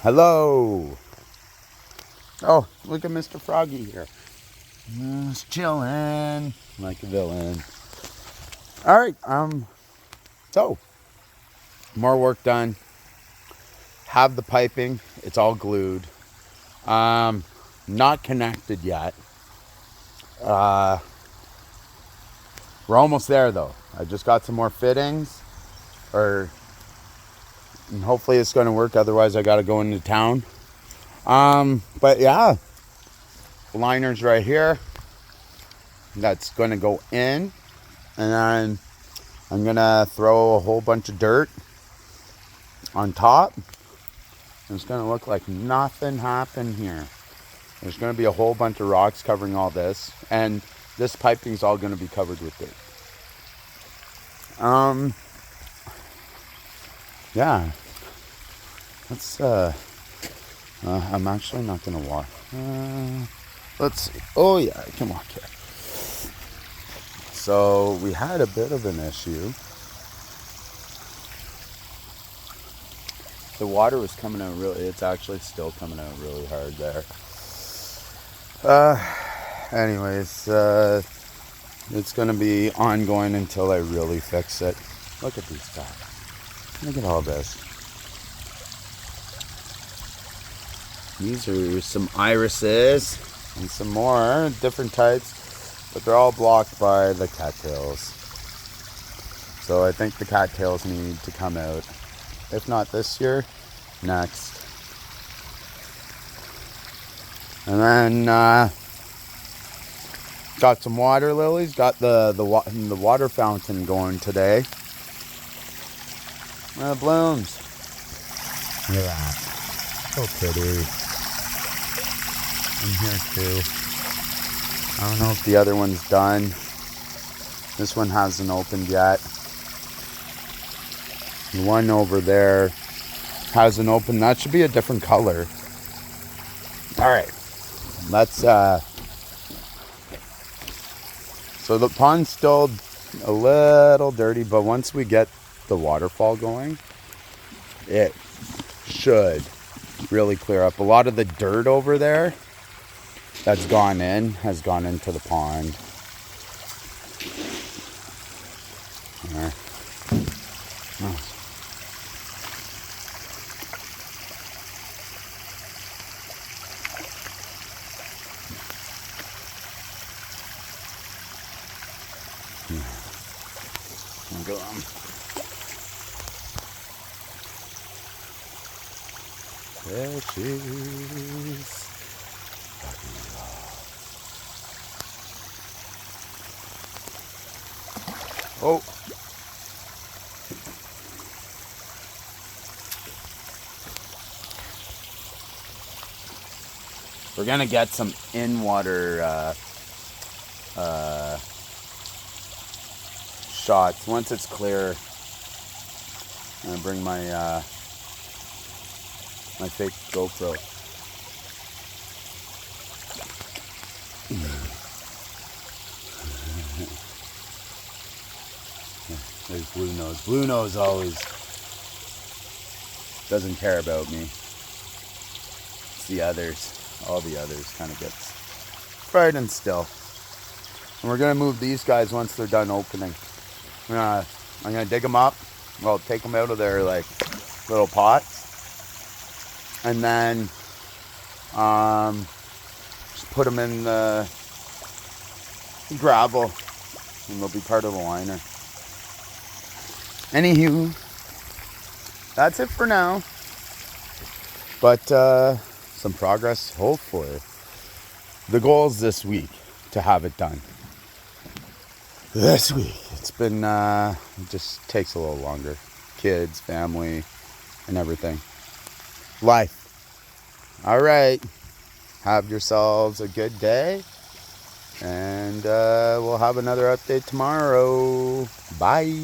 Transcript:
Hello. Oh, look at Mr. Froggy here. Just chilling like a villain. All right. So more work done. Have the piping. It's all glued. Not connected yet. We're almost there though. I just got some more fittings, and hopefully it's going to work. Otherwise, I got to go into town. But yeah, the liner's right here. That's going to go in, and then I'm going to throw a whole bunch of dirt on top. And it's going to look like nothing happened here. There's going to be a whole bunch of rocks covering all this, and this piping's all going to be covered with dirt. Yeah. Let's I'm actually not gonna walk. Let's see. Oh yeah, I can walk here. So we had a bit of an issue. The water was coming out it's actually still coming out really hard there. Anyways, it's gonna be ongoing until I really fix it. Look at these guys. Look at all this. These are some irises and some more different types, but they're all blocked by the cattails. So I think the cattails need to come out. If not this year, next. And then got some water lilies. Got the water fountain going today. And it blooms. Look at that. So pretty. In here too. I don't know if the other one's done. This one hasn't opened yet. The one over there hasn't opened. That should be a different color. Alright. Let's so the pond's still a little dirty, but once we get the waterfall going, it should really clear up. A lot of the dirt over there that's gone in has gone into the pond. There. Oh. Go on. There she is. Oh. We're gonna get some in-water shots once it's clear. I'm gonna bring my my fake GoPro. There's Blue Nose. Blue Nose always doesn't care about me. It's the others. All the others kind of gets frightened still. And we're gonna move these guys once they're done opening. I'm gonna dig them up. Well, take them out of their like little pots, and then just put them in the gravel, and they'll be part of the liner. Anywho, that's it for now. But some progress, hopefully. The goal is this week to have it done. This week. It's been, it just takes a little longer. Kids, family, and everything. Life. All right. Have yourselves a good day. And we'll have another update tomorrow. Bye.